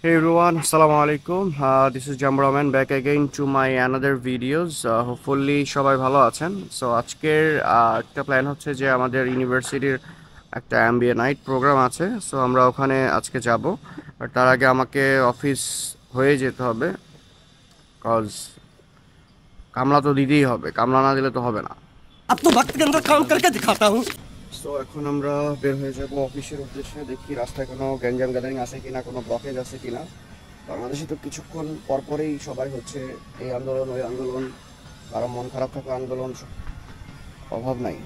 Hey everyone, Assalamu alaikum. This is Jamraman back again to my another videos. Hopefully সবাই ভালো আছেন। So আজকের একটা প্ল্যান হচ্ছে যে আমাদের ইউনিভার্সিটির একটা এমবিএ নাইট প্রোগ্রাম আছে। সো আমরা ওখানে আজকে যাব। বাট তার আগে আমাকে অফিস হয়ে যেতে হবে, কজ কামলা তো দিতেই হবে, কামলা না দিলে তো হবে না। अब तो वक्त के अंदर काम करके दिखाता हूँ। সো এখন আমরা বের হয়ে যাব অফিসের উদ্দেশ্যে। দেখি রাস্তায় কোনো গ্যাঞ্জাম গ্যাদারিং আছে কিনা, কোনো ব্লকেজ আছে কিনা। বাংলাদেশে তো কিছুক্ষণ পরপরেই সবাই হচ্ছে এই আন্দোলন ওই আন্দোলন, কারো মন খারাপ থাকা আন্দোলন, অভাব নাই।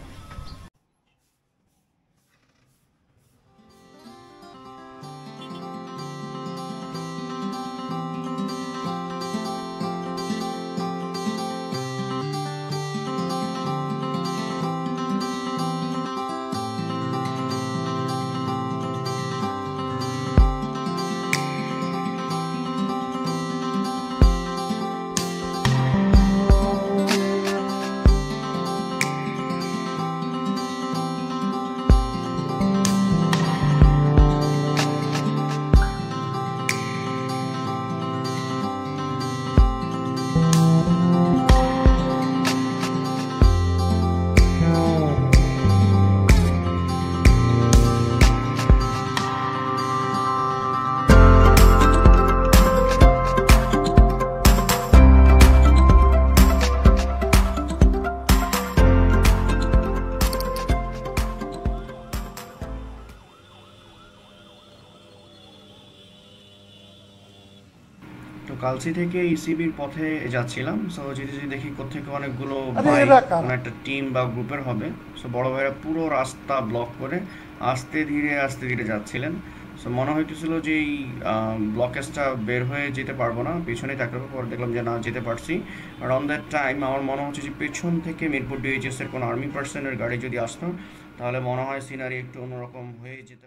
তো কালসি থেকে ইসিবির পথে যাচ্ছিলাম। সো যেতে যেতে দেখি কোত্থেকে অনেকগুলো বাইক, কোনো একটা টিম বা গ্রুপের হবে। সো বড় ভাইরা পুরো রাস্তা ব্লক করে আস্তে ধীরে যাচ্ছিলেন। সো মনে হইতেছিল যে এই ব্লকেজটা বের হয়ে যেতে পারবো না, পেছনেই থাকতে হবে। পরে দেখলাম যে না, যেতে পারছি। আর অন দ্যাট টাইম আমার মনে হচ্ছে যে পেছন থেকে মিরপুর ডিএইচএস এর কোনো আর্মি পার্সনের গাড়ি যদি আসতো, তাহলে মনে হয় সিনারি একটু অন্যরকম হয়ে যেতে।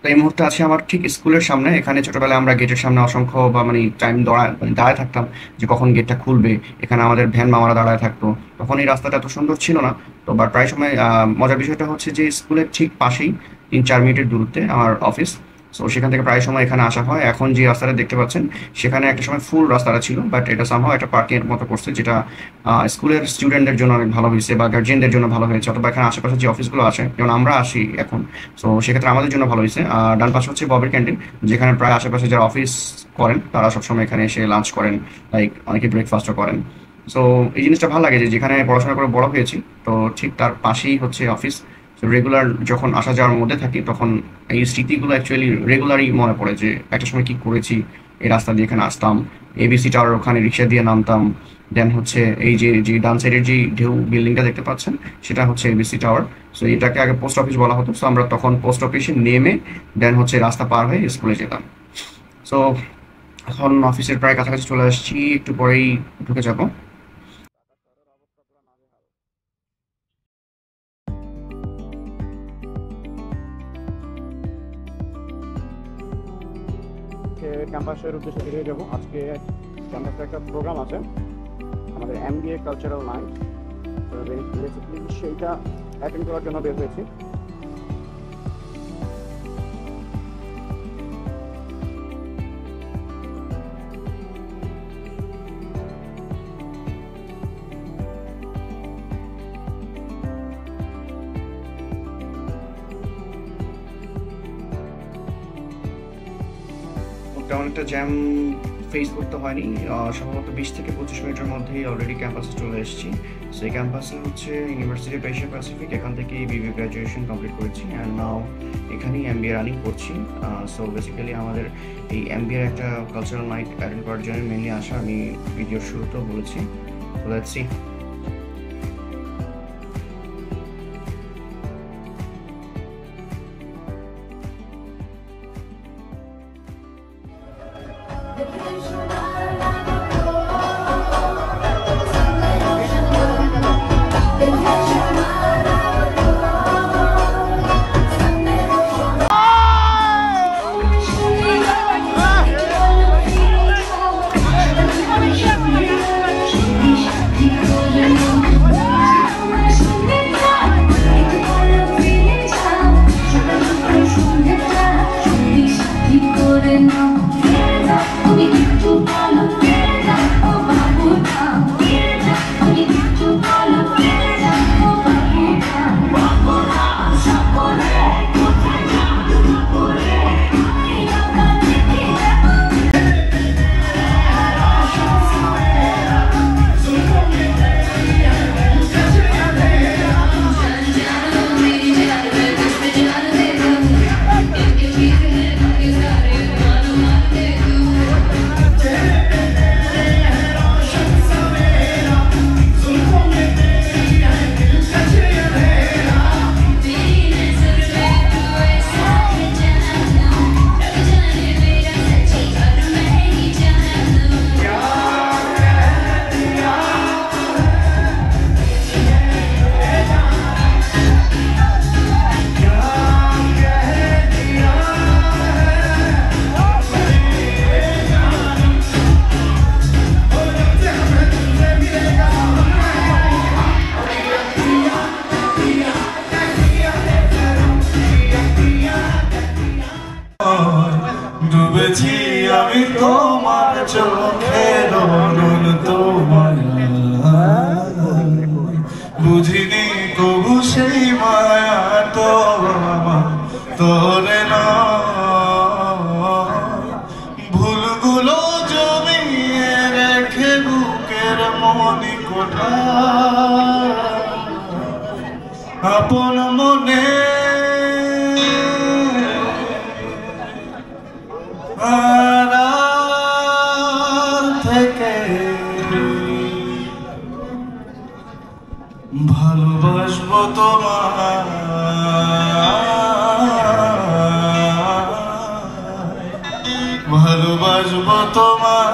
তো এই মুহূর্তে আছি আমার ঠিক স্কুলের সামনে। এখানে ছোটবেলায় আমরা গেটের সামনে অসংখ্য বা মানে টাইম দাঁড়ায় থাকতাম যে কখন গেটটা খুলবে। এখানে আমাদের ভ্যান মামারা দাঁড়ায় থাকতো। তখন এই রাস্তাটা এত সুন্দর ছিল না। তো বা প্রায় সময় মজার বিষয়টা হচ্ছে যে স্কুলের ঠিক পাশেই 3-4 মিনিটের দূরত্বে আমার অফিস। সো সেখান থেকে প্রায় সময় এখানে আসা হয়। এখন যে রাস্তাটা দেখতে পাচ্ছেন, সেখানে একটা সময় ফুল রাস্তাটা ছিল, বাট এটা সামহাও একটা পার্কের মতো করছে, যেটা স্কুলের স্টুডেন্টদের জন্য অনেক ভালো হয়েছে বা গার্জিয়ানদের জন্য ভালো হয়েছে, অথবা এখানে আশেপাশে যে অফিসগুলো আছে, যেমন আমরা আসি এখন। সো সেক্ষেত্রে আমাদের জন্য ভালো হয়েছে। আর ডান পাশে হচ্ছে ববের ক্যান্টিন, যেখানে প্রায় আশেপাশে যারা অফিস করেন তারা সবসময় এখানে এসে লাঞ্চ করেন, লাইক অনেকে ব্রেকফাস্টও করেন। সো এই জিনিসটা ভালো লাগে যে যেখানে পড়াশোনা করে বড় হয়েছি, তো ঠিক তার পাশেই হচ্ছে অফিস। রেগুলার যখন আসা যাওয়ার মধ্যে থাকি, তখন এই স্মৃতিগুলো অ্যাকচুয়ালি রেগুলারই মনে পড়ে যে একটা সময় কি করেছি। এই রাস্তা দিয়ে এখানে আসতাম, এবিসি টাওয়ার ওখানে রিক্সা দিয়ে নামতাম। দেন হচ্ছে এই যে যে ডান সাইডের যে ঢেউ বিল্ডিংটা দেখতে পাচ্ছেন, সেটা হচ্ছে এবিসি টাওয়ার। সো এটাকে আগে পোস্ট অফিস বলা হতো। সো আমরা তখন পোস্ট অফিসে নেমে দেন হচ্ছে রাস্তা পার হয়ে স্কুলে যেতাম। সো এখন অফিসের প্রায় কাছাকাছি চলে আসছি, একটু পরেই ঢুকে যাব। ক্যাম্পাসের উদ্দেশ্যে বেরিয়ে যাবো। আজকে ক্যাম্পাসে একটা প্রোগ্রাম আছে, আমাদের এমবিএ কালচারাল নাইট। বেসিক্যালি সেইটা অ্যাটেন্ড করার জন্য বের হয়েছি। তেমন একটা জ্যাম ফেস করতে হয়নি। সম্ভবত 20 থেকে 25 মিনিটের মধ্যেই অলরেডি ক্যাম্পাসে চলে এসেছি। সো এই ক্যাম্পাসে হচ্ছে ইউনিভার্সিটি অফ এশিয়া প্যাসিফিক, এখান থেকে বিবি গ্র্যাজুয়েশন কমপ্লিট করেছি অ্যান্ড নাও এখানেই এমবিএ রানিং করছি। সো বেসিক্যালি আমাদের এই এমবিএর একটা কালচারাল নাইট অ্যাটেন্ড করার জন্য মেনলি আসা, আমি ভিডিওর শুরুতেও বলেছি। So let's see. ডুবেছি আমি তোমার চোখের অনল তোমার, বুঝিনি কবু সেই মায়া তো আমার তোরে না, ভুলগুলো জমিয়ে রেখে বুকের মনি কোঠা আপন মনে থেকে ভালোবাসবো তোমার, ভালোবাসবো তোমার।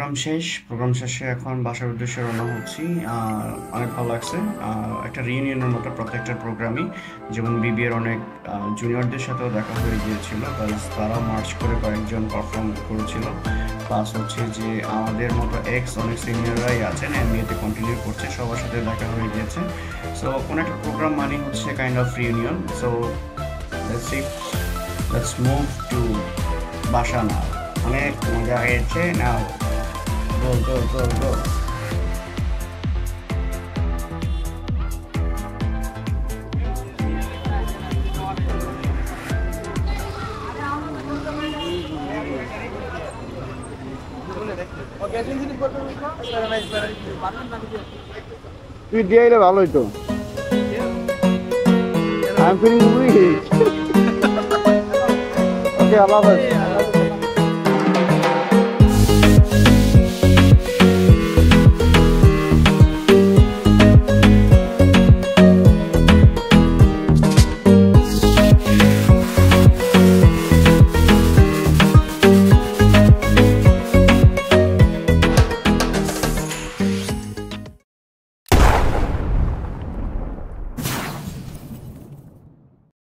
প্রোগ্রাম শেষে এখন বাসার উদ্দেশ্যে রওনা হচ্ছি। অনেক ভালো লাগছে, একটা রিইউনিয়নের মতো প্রত্যেকটা প্রোগ্রামই। যেমন বিবিএর অনেক জুনিয়রদের সাথেও দেখা হয়ে গিয়েছিল, প্লাস তারাও মার্চ করে কয়েকজন পারফর্ম করেছিল। প্লাস হচ্ছে যে আমাদের মতো অনেক সিনিয়ররাই আছেন এমবিএতে কন্টিনিউ করছে, সবার সাথে দেখা হয়ে গিয়েছে। সো কোনো একটা প্রোগ্রাম মানে হচ্ছে kind of reunion. So let's move to বাসা নাও। অনেক মজা হয়েছে, নাও গো গো গো গো। তুই দিয়ে এলে ভালো হইতো। I'm feeling weak. Okay, I love it.